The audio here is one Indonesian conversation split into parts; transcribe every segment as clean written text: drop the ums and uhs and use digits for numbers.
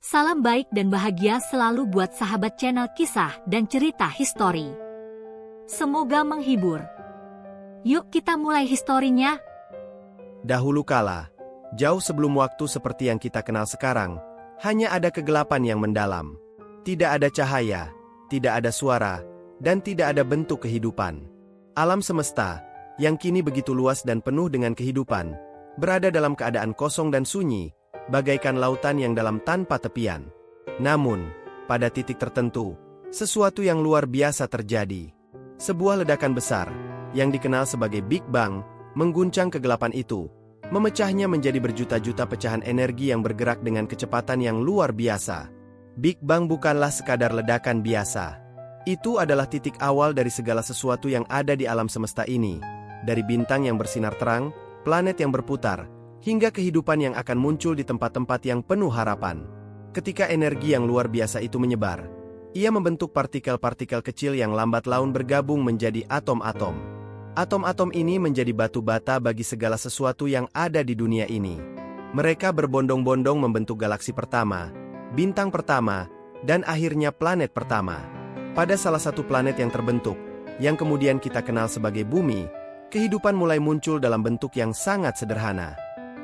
Salam baik dan bahagia selalu buat sahabat channel kisah dan cerita histori. Semoga menghibur. Yuk kita mulai historinya. Dahulu kala, jauh sebelum waktu seperti yang kita kenal sekarang, hanya ada kegelapan yang mendalam. Tidak ada cahaya, tidak ada suara, dan tidak ada bentuk kehidupan. Alam semesta, yang kini begitu luas dan penuh dengan kehidupan, berada dalam keadaan kosong dan sunyi, bagaikan lautan yang dalam tanpa tepian. Namun, pada titik tertentu, sesuatu yang luar biasa terjadi. Sebuah ledakan besar, yang dikenal sebagai Big Bang, mengguncang kegelapan itu, memecahnya menjadi berjuta-juta pecahan energi yang bergerak dengan kecepatan yang luar biasa. Big Bang bukanlah sekadar ledakan biasa. Itu adalah titik awal dari segala sesuatu yang ada di alam semesta ini, dari bintang yang bersinar terang, planet yang berputar, hingga kehidupan yang akan muncul di tempat-tempat yang penuh harapan. Ketika energi yang luar biasa itu menyebar, ia membentuk partikel-partikel kecil yang lambat laun bergabung menjadi atom-atom. Atom-atom ini menjadi batu bata bagi segala sesuatu yang ada di dunia ini. Mereka berbondong-bondong membentuk galaksi pertama, bintang pertama, dan akhirnya planet pertama. Pada salah satu planet yang terbentuk, yang kemudian kita kenal sebagai Bumi, kehidupan mulai muncul dalam bentuk yang sangat sederhana.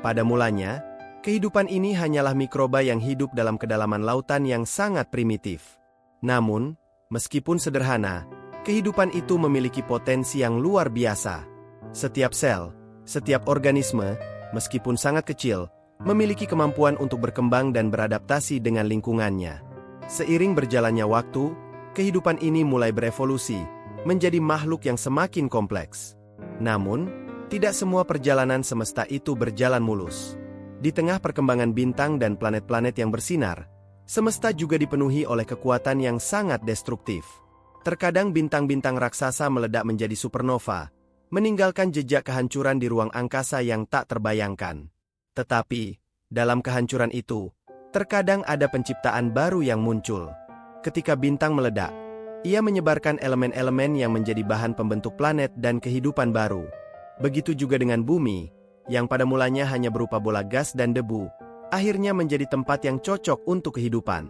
Pada mulanya, kehidupan ini hanyalah mikroba yang hidup dalam kedalaman lautan yang sangat primitif. Namun, meskipun sederhana, kehidupan itu memiliki potensi yang luar biasa. Setiap sel, setiap organisme, meskipun sangat kecil, memiliki kemampuan untuk berkembang dan beradaptasi dengan lingkungannya. Seiring berjalannya waktu, kehidupan ini mulai berevolusi, menjadi makhluk yang semakin kompleks. Namun, tidak semua perjalanan semesta itu berjalan mulus. Di tengah perkembangan bintang dan planet-planet yang bersinar, semesta juga dipenuhi oleh kekuatan yang sangat destruktif. Terkadang bintang-bintang raksasa meledak menjadi supernova, meninggalkan jejak kehancuran di ruang angkasa yang tak terbayangkan. Tetapi, dalam kehancuran itu, terkadang ada penciptaan baru yang muncul. Ketika bintang meledak, ia menyebarkan elemen-elemen yang menjadi bahan pembentuk planet dan kehidupan baru. Begitu juga dengan Bumi, yang pada mulanya hanya berupa bola gas dan debu, akhirnya menjadi tempat yang cocok untuk kehidupan.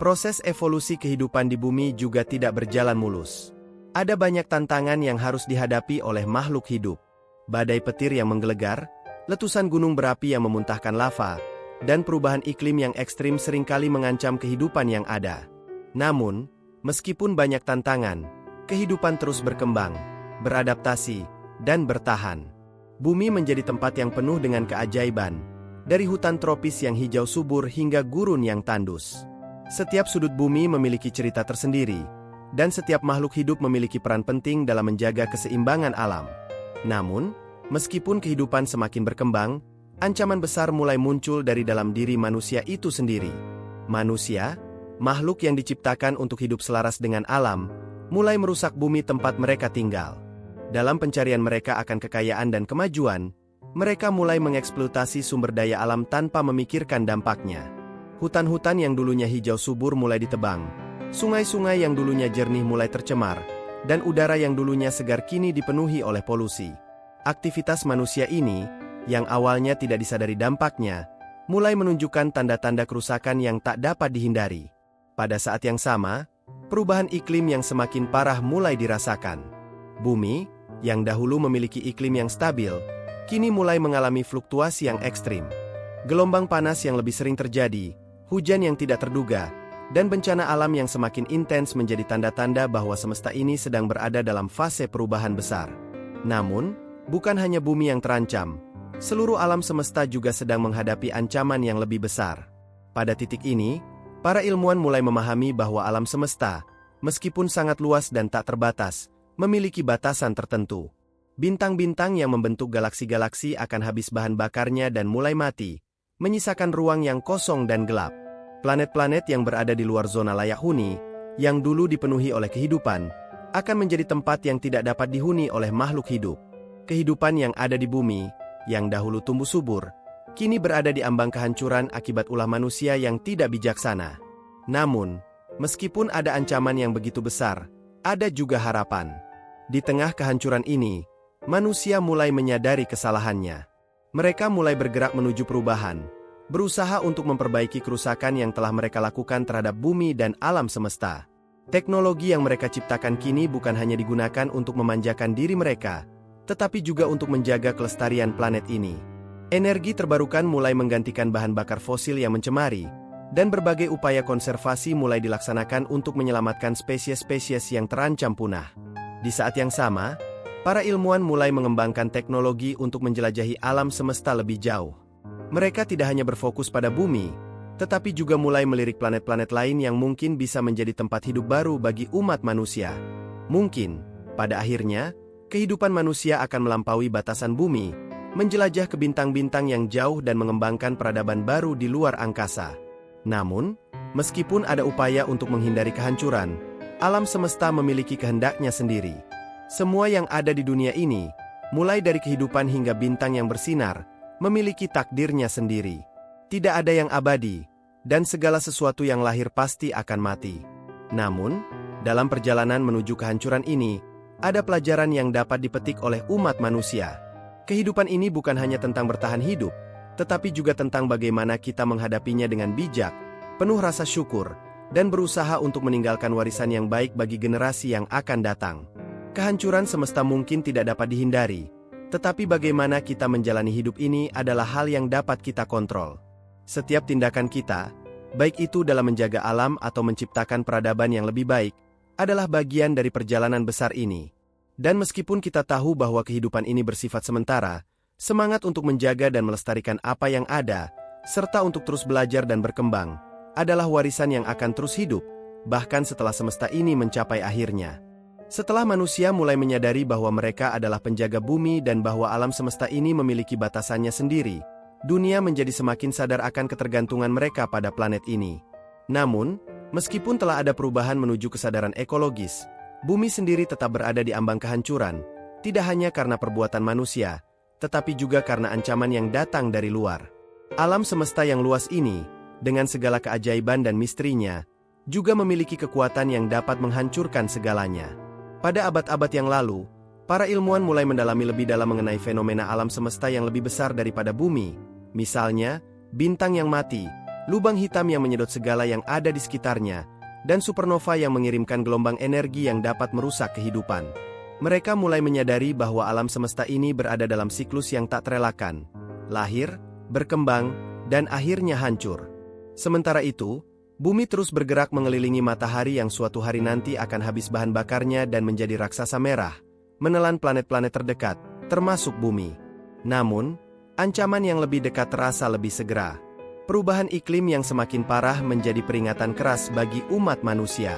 Proses evolusi kehidupan di Bumi juga tidak berjalan mulus. Ada banyak tantangan yang harus dihadapi oleh makhluk hidup. Badai petir yang menggelegar, letusan gunung berapi yang memuntahkan lava, dan perubahan iklim yang ekstrim seringkali mengancam kehidupan yang ada. Namun, meskipun banyak tantangan, kehidupan terus berkembang, beradaptasi, dan bertahan. Bumi menjadi tempat yang penuh dengan keajaiban, dari hutan tropis yang hijau subur hingga gurun yang tandus. Setiap sudut bumi memiliki cerita tersendiri, dan setiap makhluk hidup memiliki peran penting dalam menjaga keseimbangan alam. Namun, meskipun kehidupan semakin berkembang, ancaman besar mulai muncul dari dalam diri manusia itu sendiri. Manusia, makhluk yang diciptakan untuk hidup selaras dengan alam, mulai merusak bumi tempat mereka tinggal. Dalam pencarian mereka akan kekayaan dan kemajuan, mereka mulai mengeksploitasi sumber daya alam tanpa memikirkan dampaknya. Hutan-hutan yang dulunya hijau subur mulai ditebang, sungai-sungai yang dulunya jernih mulai tercemar, dan udara yang dulunya segar kini dipenuhi oleh polusi. Aktivitas manusia ini, yang awalnya tidak disadari dampaknya, mulai menunjukkan tanda-tanda kerusakan yang tak dapat dihindari. Pada saat yang sama, perubahan iklim yang semakin parah mulai dirasakan. Bumi, yang dahulu memiliki iklim yang stabil, kini mulai mengalami fluktuasi yang ekstrim. Gelombang panas yang lebih sering terjadi, hujan yang tidak terduga, dan bencana alam yang semakin intens menjadi tanda-tanda bahwa semesta ini sedang berada dalam fase perubahan besar. Namun, bukan hanya bumi yang terancam, seluruh alam semesta juga sedang menghadapi ancaman yang lebih besar. Pada titik ini, para ilmuwan mulai memahami bahwa alam semesta, meskipun sangat luas dan tak terbatas, memiliki batasan tertentu. Bintang-bintang yang membentuk galaksi-galaksi akan habis bahan bakarnya dan mulai mati, menyisakan ruang yang kosong dan gelap. Planet-planet yang berada di luar zona layak huni, yang dulu dipenuhi oleh kehidupan, akan menjadi tempat yang tidak dapat dihuni oleh makhluk hidup. Kehidupan yang ada di bumi, yang dahulu tumbuh subur, kini berada di ambang kehancuran akibat ulah manusia yang tidak bijaksana. Namun, meskipun ada ancaman yang begitu besar, ada juga harapan. Di tengah kehancuran ini, manusia mulai menyadari kesalahannya. Mereka mulai bergerak menuju perubahan, berusaha untuk memperbaiki kerusakan yang telah mereka lakukan terhadap bumi dan alam semesta. Teknologi yang mereka ciptakan kini bukan hanya digunakan untuk memanjakan diri mereka, tetapi juga untuk menjaga kelestarian planet ini. Energi terbarukan mulai menggantikan bahan bakar fosil yang mencemari, dan berbagai upaya konservasi mulai dilaksanakan untuk menyelamatkan spesies-spesies yang terancam punah. Di saat yang sama, para ilmuwan mulai mengembangkan teknologi untuk menjelajahi alam semesta lebih jauh. Mereka tidak hanya berfokus pada bumi, tetapi juga mulai melirik planet-planet lain yang mungkin bisa menjadi tempat hidup baru bagi umat manusia. Mungkin, pada akhirnya, kehidupan manusia akan melampaui batasan bumi, menjelajah ke bintang-bintang yang jauh dan mengembangkan peradaban baru di luar angkasa. Namun, meskipun ada upaya untuk menghindari kehancuran, alam semesta memiliki kehendaknya sendiri. Semua yang ada di dunia ini, mulai dari kehidupan hingga bintang yang bersinar, memiliki takdirnya sendiri. Tidak ada yang abadi, dan segala sesuatu yang lahir pasti akan mati. Namun, dalam perjalanan menuju kehancuran ini, ada pelajaran yang dapat dipetik oleh umat manusia. Kehidupan ini bukan hanya tentang bertahan hidup, tetapi juga tentang bagaimana kita menghadapinya dengan bijak, penuh rasa syukur, dan berusaha untuk meninggalkan warisan yang baik bagi generasi yang akan datang. Kehancuran semesta mungkin tidak dapat dihindari, tetapi bagaimana kita menjalani hidup ini adalah hal yang dapat kita kontrol. Setiap tindakan kita, baik itu dalam menjaga alam atau menciptakan peradaban yang lebih baik, adalah bagian dari perjalanan besar ini. Dan meskipun kita tahu bahwa kehidupan ini bersifat sementara, semangat untuk menjaga dan melestarikan apa yang ada, serta untuk terus belajar dan berkembang, adalah warisan yang akan terus hidup, bahkan setelah semesta ini mencapai akhirnya. Setelah manusia mulai menyadari bahwa mereka adalah penjaga bumi dan bahwa alam semesta ini memiliki batasannya sendiri, dunia menjadi semakin sadar akan ketergantungan mereka pada planet ini. Namun, meskipun telah ada perubahan menuju kesadaran ekologis, bumi sendiri tetap berada di ambang kehancuran, tidak hanya karena perbuatan manusia, tetapi juga karena ancaman yang datang dari luar. Alam semesta yang luas ini, dengan segala keajaiban dan misterinya, juga memiliki kekuatan yang dapat menghancurkan segalanya. Pada abad-abad yang lalu, para ilmuwan mulai mendalami lebih dalam mengenai fenomena alam semesta yang lebih besar daripada bumi, misalnya, bintang yang mati, lubang hitam yang menyedot segala yang ada di sekitarnya, dan supernova yang mengirimkan gelombang energi yang dapat merusak kehidupan. Mereka mulai menyadari bahwa alam semesta ini berada dalam siklus yang tak terelakkan, lahir, berkembang, dan akhirnya hancur. Sementara itu, bumi terus bergerak mengelilingi matahari yang suatu hari nanti akan habis bahan bakarnya dan menjadi raksasa merah, menelan planet-planet terdekat, termasuk bumi. Namun, ancaman yang lebih dekat terasa lebih segera. Perubahan iklim yang semakin parah menjadi peringatan keras bagi umat manusia.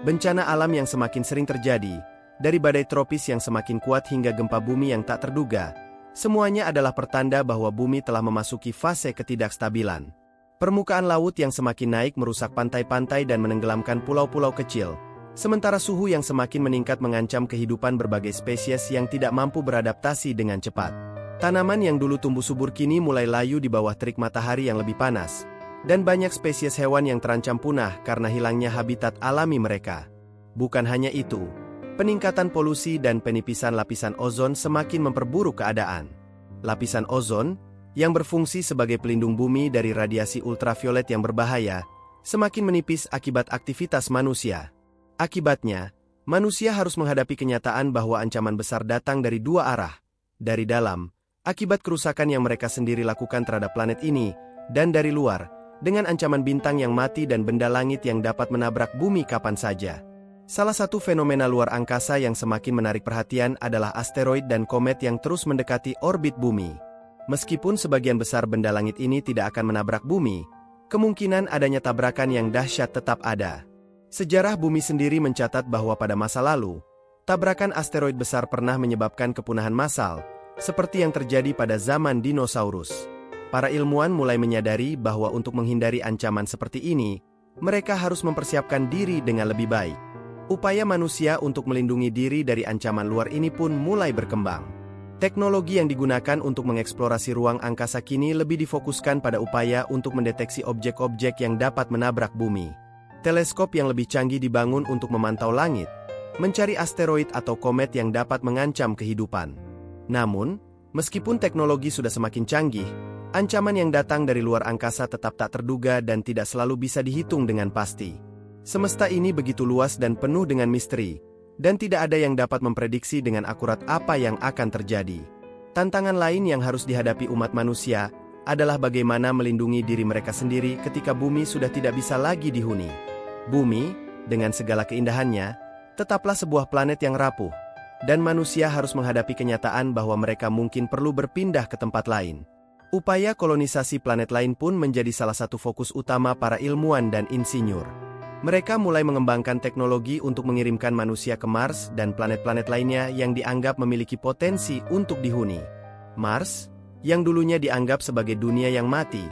Bencana alam yang semakin sering terjadi, dari badai tropis yang semakin kuat hingga gempa bumi yang tak terduga, semuanya adalah pertanda bahwa bumi telah memasuki fase ketidakstabilan. Permukaan laut yang semakin naik merusak pantai-pantai dan menenggelamkan pulau-pulau kecil, sementara suhu yang semakin meningkat mengancam kehidupan berbagai spesies yang tidak mampu beradaptasi dengan cepat. Tanaman yang dulu tumbuh subur kini mulai layu di bawah terik matahari yang lebih panas, dan banyak spesies hewan yang terancam punah karena hilangnya habitat alami mereka. Bukan hanya itu, peningkatan polusi dan penipisan lapisan ozon semakin memperburuk keadaan. Lapisan ozon, yang berfungsi sebagai pelindung bumi dari radiasi ultraviolet yang berbahaya, semakin menipis akibat aktivitas manusia. Akibatnya, manusia harus menghadapi kenyataan bahwa ancaman besar datang dari dua arah, dari dalam, akibat kerusakan yang mereka sendiri lakukan terhadap planet ini, dan dari luar, dengan ancaman bintang yang mati dan benda langit yang dapat menabrak bumi kapan saja. Salah satu fenomena luar angkasa yang semakin menarik perhatian adalah asteroid dan komet yang terus mendekati orbit bumi. Meskipun sebagian besar benda langit ini tidak akan menabrak bumi, kemungkinan adanya tabrakan yang dahsyat tetap ada. Sejarah bumi sendiri mencatat bahwa pada masa lalu, tabrakan asteroid besar pernah menyebabkan kepunahan massal, seperti yang terjadi pada zaman dinosaurus. Para ilmuwan mulai menyadari bahwa untuk menghindari ancaman seperti ini, mereka harus mempersiapkan diri dengan lebih baik. Upaya manusia untuk melindungi diri dari ancaman luar ini pun mulai berkembang. Teknologi yang digunakan untuk mengeksplorasi ruang angkasa kini lebih difokuskan pada upaya untuk mendeteksi objek-objek yang dapat menabrak bumi. Teleskop yang lebih canggih dibangun untuk memantau langit, mencari asteroid atau komet yang dapat mengancam kehidupan. Namun, meskipun teknologi sudah semakin canggih, Ancaman yang datang dari luar angkasa tetap tak terduga dan tidak selalu bisa dihitung dengan pasti. Semesta ini begitu luas dan penuh dengan misteri, dan tidak ada yang dapat memprediksi dengan akurat apa yang akan terjadi. Tantangan lain yang harus dihadapi umat manusia adalah bagaimana melindungi diri mereka sendiri ketika bumi sudah tidak bisa lagi dihuni. Bumi, dengan segala keindahannya, tetaplah sebuah planet yang rapuh, dan manusia harus menghadapi kenyataan bahwa mereka mungkin perlu berpindah ke tempat lain. Upaya kolonisasi planet lain pun menjadi salah satu fokus utama para ilmuwan dan insinyur. Mereka mulai mengembangkan teknologi untuk mengirimkan manusia ke Mars dan planet-planet lainnya yang dianggap memiliki potensi untuk dihuni. Mars, yang dulunya dianggap sebagai dunia yang mati,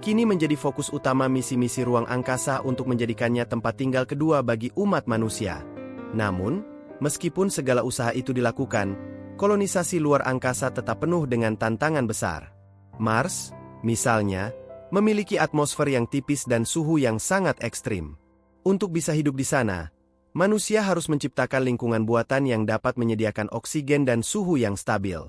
kini menjadi fokus utama misi-misi ruang angkasa untuk menjadikannya tempat tinggal kedua bagi umat manusia. Namun, meskipun segala usaha itu dilakukan, kolonisasi luar angkasa tetap penuh dengan tantangan besar. Mars, misalnya, memiliki atmosfer yang tipis dan suhu yang sangat ekstrim. Untuk bisa hidup di sana, manusia harus menciptakan lingkungan buatan yang dapat menyediakan oksigen dan suhu yang stabil.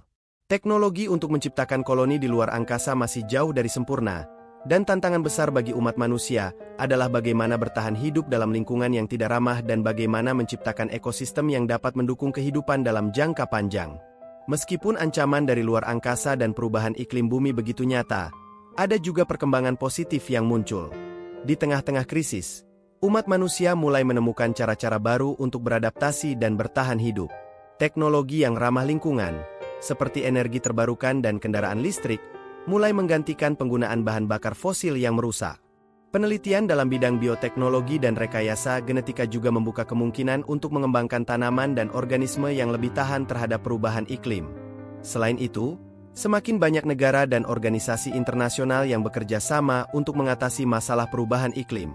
Teknologi untuk menciptakan koloni di luar angkasa masih jauh dari sempurna, dan tantangan besar bagi umat manusia adalah bagaimana bertahan hidup dalam lingkungan yang tidak ramah dan bagaimana menciptakan ekosistem yang dapat mendukung kehidupan dalam jangka panjang. Meskipun ancaman dari luar angkasa dan perubahan iklim bumi begitu nyata, ada juga perkembangan positif yang muncul. Di tengah-tengah krisis, umat manusia mulai menemukan cara-cara baru untuk beradaptasi dan bertahan hidup. Teknologi yang ramah lingkungan, seperti energi terbarukan dan kendaraan listrik, mulai menggantikan penggunaan bahan bakar fosil yang merusak. Penelitian dalam bidang bioteknologi dan rekayasa genetika juga membuka kemungkinan untuk mengembangkan tanaman dan organisme yang lebih tahan terhadap perubahan iklim. Selain itu, semakin banyak negara dan organisasi internasional yang bekerja sama untuk mengatasi masalah perubahan iklim.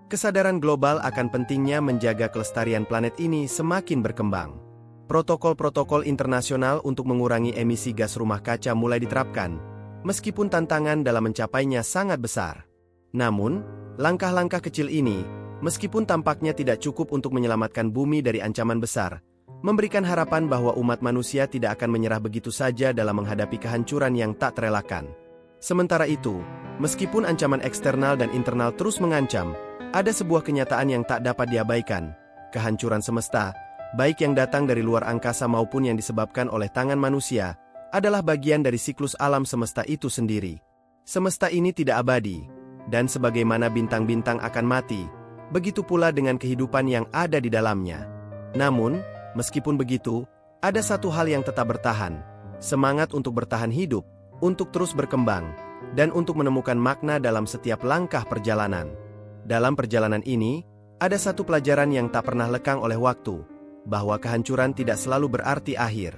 Kesadaran global akan pentingnya menjaga kelestarian planet ini semakin berkembang. Protokol-protokol internasional untuk mengurangi emisi gas rumah kaca mulai diterapkan, meskipun tantangan dalam mencapainya sangat besar. Namun, langkah-langkah kecil ini, meskipun tampaknya tidak cukup untuk menyelamatkan bumi dari ancaman besar, memberikan harapan bahwa umat manusia tidak akan menyerah begitu saja dalam menghadapi kehancuran yang tak terelakkan. Sementara itu, meskipun ancaman eksternal dan internal terus mengancam, ada sebuah kenyataan yang tak dapat diabaikan. Kehancuran semesta, baik yang datang dari luar angkasa maupun yang disebabkan oleh tangan manusia, adalah bagian dari siklus alam semesta itu sendiri. Semesta ini tidak abadi, dan sebagaimana bintang-bintang akan mati, begitu pula dengan kehidupan yang ada di dalamnya. Namun, meskipun begitu, ada satu hal yang tetap bertahan, semangat untuk bertahan hidup, untuk terus berkembang, dan untuk menemukan makna dalam setiap langkah perjalanan. Dalam perjalanan ini, ada satu pelajaran yang tak pernah lekang oleh waktu, bahwa kehancuran tidak selalu berarti akhir.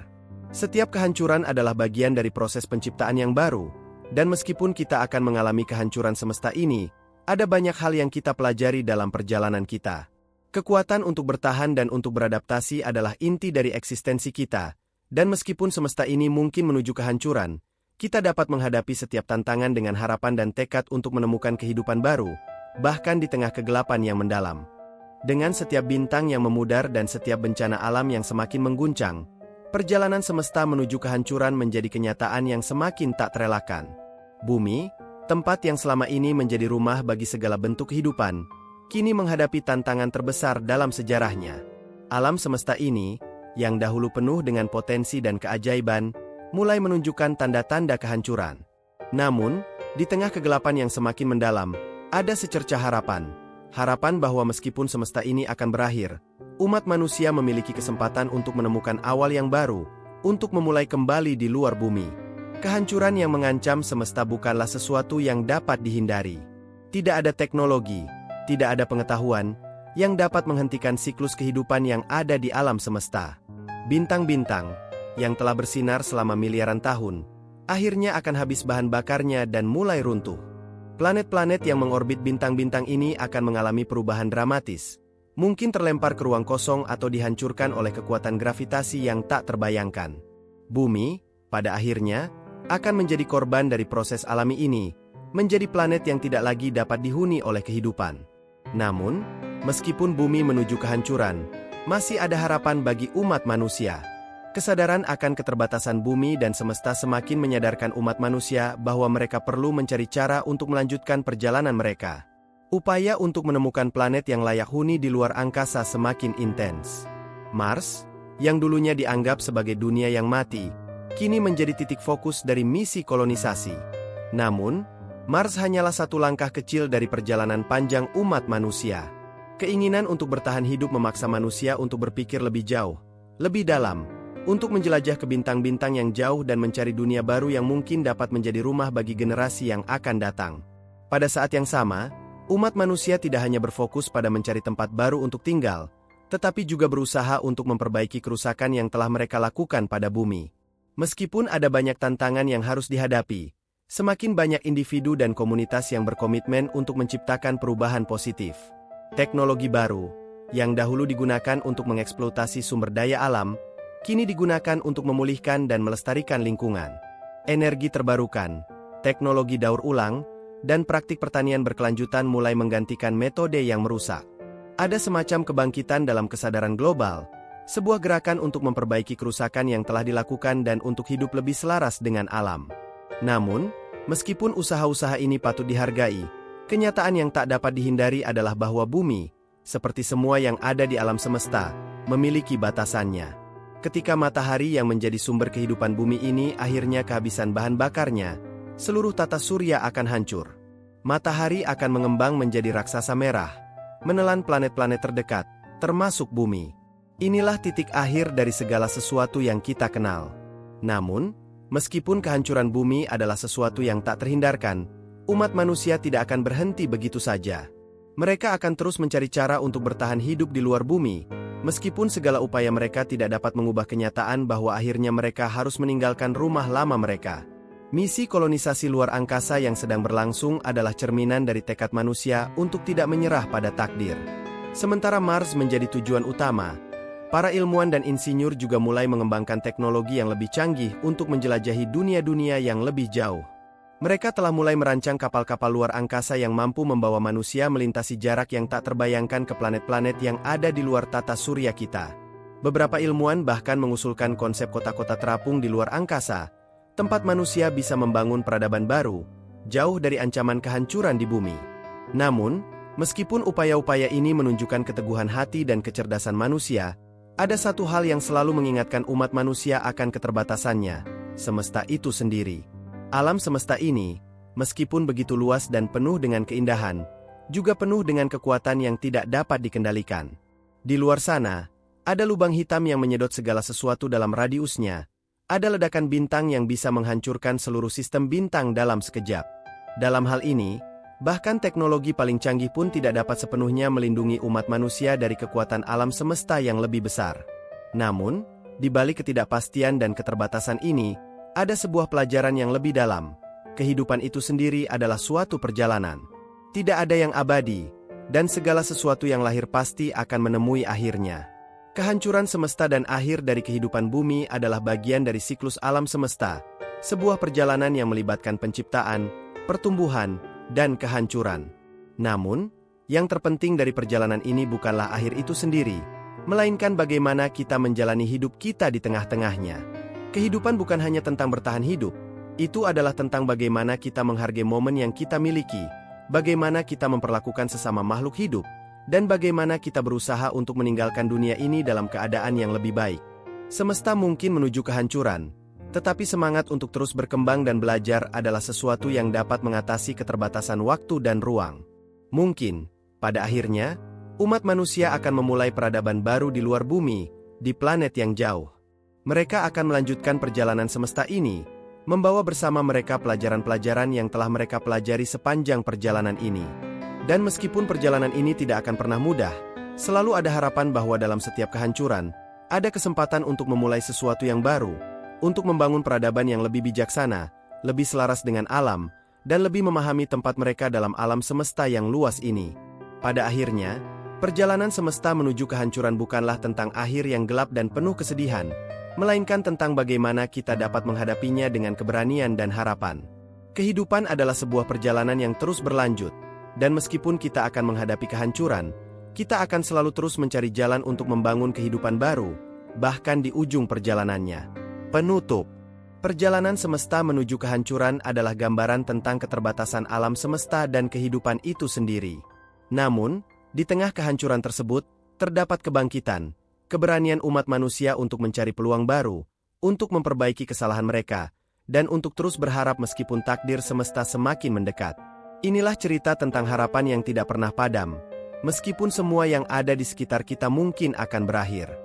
Setiap kehancuran adalah bagian dari proses penciptaan yang baru, dan meskipun kita akan mengalami kehancuran semesta ini, ada banyak hal yang kita pelajari dalam perjalanan kita. Kekuatan untuk bertahan dan untuk beradaptasi adalah inti dari eksistensi kita, dan meskipun semesta ini mungkin menuju kehancuran, kita dapat menghadapi setiap tantangan dengan harapan dan tekad untuk menemukan kehidupan baru, bahkan di tengah kegelapan yang mendalam. Dengan setiap bintang yang memudar dan setiap bencana alam yang semakin mengguncang, perjalanan semesta menuju kehancuran menjadi kenyataan yang semakin tak terelakkan. Bumi, tempat yang selama ini menjadi rumah bagi segala bentuk kehidupan, kini menghadapi tantangan terbesar dalam sejarahnya. Alam semesta ini, yang dahulu penuh dengan potensi dan keajaiban, mulai menunjukkan tanda-tanda kehancuran. Namun, di tengah kegelapan yang semakin mendalam, ada secercah harapan. Harapan bahwa meskipun semesta ini akan berakhir, umat manusia memiliki kesempatan untuk menemukan awal yang baru, untuk memulai kembali di luar bumi. Kehancuran yang mengancam semesta bukanlah sesuatu yang dapat dihindari. Tidak ada teknologi, tidak ada pengetahuan, yang dapat menghentikan siklus kehidupan yang ada di alam semesta. Bintang-bintang, yang telah bersinar selama miliaran tahun, akhirnya akan habis bahan bakarnya dan mulai runtuh. Planet-planet yang mengorbit bintang-bintang ini akan mengalami perubahan dramatis, mungkin terlempar ke ruang kosong atau dihancurkan oleh kekuatan gravitasi yang tak terbayangkan. Bumi, pada akhirnya, akan menjadi korban dari proses alami ini, menjadi planet yang tidak lagi dapat dihuni oleh kehidupan. Namun, meskipun bumi menuju kehancuran, masih ada harapan bagi umat manusia. Kesadaran akan keterbatasan bumi dan semesta semakin menyadarkan umat manusia bahwa mereka perlu mencari cara untuk melanjutkan perjalanan mereka. Upaya untuk menemukan planet yang layak huni di luar angkasa semakin intens. Mars, yang dulunya dianggap sebagai dunia yang mati, kini menjadi titik fokus dari misi kolonisasi. Namun, Mars hanyalah satu langkah kecil dari perjalanan panjang umat manusia. Keinginan untuk bertahan hidup memaksa manusia untuk berpikir lebih jauh, lebih dalam, untuk menjelajah ke bintang-bintang yang jauh dan mencari dunia baru yang mungkin dapat menjadi rumah bagi generasi yang akan datang. Pada saat yang sama, umat manusia tidak hanya berfokus pada mencari tempat baru untuk tinggal, tetapi juga berusaha untuk memperbaiki kerusakan yang telah mereka lakukan pada bumi. Meskipun ada banyak tantangan yang harus dihadapi, semakin banyak individu dan komunitas yang berkomitmen untuk menciptakan perubahan positif. Teknologi baru, yang dahulu digunakan untuk mengeksploitasi sumber daya alam, kini digunakan untuk memulihkan dan melestarikan lingkungan. Energi terbarukan, teknologi daur ulang, dan praktik pertanian berkelanjutan mulai menggantikan metode yang merusak. Ada semacam kebangkitan dalam kesadaran global, sebuah gerakan untuk memperbaiki kerusakan yang telah dilakukan dan untuk hidup lebih selaras dengan alam. Namun, meskipun usaha-usaha ini patut dihargai, kenyataan yang tak dapat dihindari adalah bahwa bumi, seperti semua yang ada di alam semesta, memiliki batasannya. Ketika matahari yang menjadi sumber kehidupan bumi ini akhirnya kehabisan bahan bakarnya, seluruh tata surya akan hancur. Matahari akan mengembang menjadi raksasa merah, menelan planet-planet terdekat, termasuk bumi. Inilah titik akhir dari segala sesuatu yang kita kenal. Namun, meskipun kehancuran bumi adalah sesuatu yang tak terhindarkan, umat manusia tidak akan berhenti begitu saja. Mereka akan terus mencari cara untuk bertahan hidup di luar bumi, meskipun segala upaya mereka tidak dapat mengubah kenyataan bahwa akhirnya mereka harus meninggalkan rumah lama mereka. Misi kolonisasi luar angkasa yang sedang berlangsung adalah cerminan dari tekad manusia untuk tidak menyerah pada takdir. Sementara Mars menjadi tujuan utama, para ilmuwan dan insinyur juga mulai mengembangkan teknologi yang lebih canggih untuk menjelajahi dunia-dunia yang lebih jauh. Mereka telah mulai merancang kapal-kapal luar angkasa yang mampu membawa manusia melintasi jarak yang tak terbayangkan ke planet-planet yang ada di luar tata surya kita. Beberapa ilmuwan bahkan mengusulkan konsep kota-kota terapung di luar angkasa, tempat manusia bisa membangun peradaban baru, jauh dari ancaman kehancuran di bumi. Namun, meskipun upaya-upaya ini menunjukkan keteguhan hati dan kecerdasan manusia, ada satu hal yang selalu mengingatkan umat manusia akan keterbatasannya, semesta itu sendiri. Alam semesta ini, meskipun begitu luas dan penuh dengan keindahan, juga penuh dengan kekuatan yang tidak dapat dikendalikan. Di luar sana, ada lubang hitam yang menyedot segala sesuatu dalam radiusnya, ada ledakan bintang yang bisa menghancurkan seluruh sistem bintang dalam sekejap. Dalam hal ini, bahkan teknologi paling canggih pun tidak dapat sepenuhnya melindungi umat manusia dari kekuatan alam semesta yang lebih besar. Namun, di balik ketidakpastian dan keterbatasan ini, ada sebuah pelajaran yang lebih dalam. Kehidupan itu sendiri adalah suatu perjalanan. Tidak ada yang abadi, dan segala sesuatu yang lahir pasti akan menemui akhirnya. Kehancuran semesta dan akhir dari kehidupan bumi adalah bagian dari siklus alam semesta, sebuah perjalanan yang melibatkan penciptaan, pertumbuhan, dan kehancuran. Namun, yang terpenting dari perjalanan ini bukanlah akhir itu sendiri, melainkan bagaimana kita menjalani hidup kita di tengah-tengahnya. Kehidupan bukan hanya tentang bertahan hidup, itu adalah tentang bagaimana kita menghargai momen yang kita miliki, bagaimana kita memperlakukan sesama makhluk hidup, dan bagaimana kita berusaha untuk meninggalkan dunia ini dalam keadaan yang lebih baik. Semesta mungkin menuju kehancuran, tetapi semangat untuk terus berkembang dan belajar adalah sesuatu yang dapat mengatasi keterbatasan waktu dan ruang. Mungkin, pada akhirnya, umat manusia akan memulai peradaban baru di luar bumi, di planet yang jauh. Mereka akan melanjutkan perjalanan semesta ini, membawa bersama mereka pelajaran-pelajaran yang telah mereka pelajari sepanjang perjalanan ini. Dan meskipun perjalanan ini tidak akan pernah mudah, selalu ada harapan bahwa dalam setiap kehancuran, ada kesempatan untuk memulai sesuatu yang baru, untuk membangun peradaban yang lebih bijaksana, lebih selaras dengan alam, dan lebih memahami tempat mereka dalam alam semesta yang luas ini. Pada akhirnya, perjalanan semesta menuju kehancuran bukanlah tentang akhir yang gelap dan penuh kesedihan, melainkan tentang bagaimana kita dapat menghadapinya dengan keberanian dan harapan. Kehidupan adalah sebuah perjalanan yang terus berlanjut, dan meskipun kita akan menghadapi kehancuran, kita akan selalu terus mencari jalan untuk membangun kehidupan baru, bahkan di ujung perjalanannya. Penutup. Perjalanan semesta menuju kehancuran adalah gambaran tentang keterbatasan alam semesta dan kehidupan itu sendiri. Namun, di tengah kehancuran tersebut, terdapat kebangkitan, keberanian umat manusia untuk mencari peluang baru, untuk memperbaiki kesalahan mereka, dan untuk terus berharap meskipun takdir semesta semakin mendekat. Inilah cerita tentang harapan yang tidak pernah padam, meskipun semua yang ada di sekitar kita mungkin akan berakhir.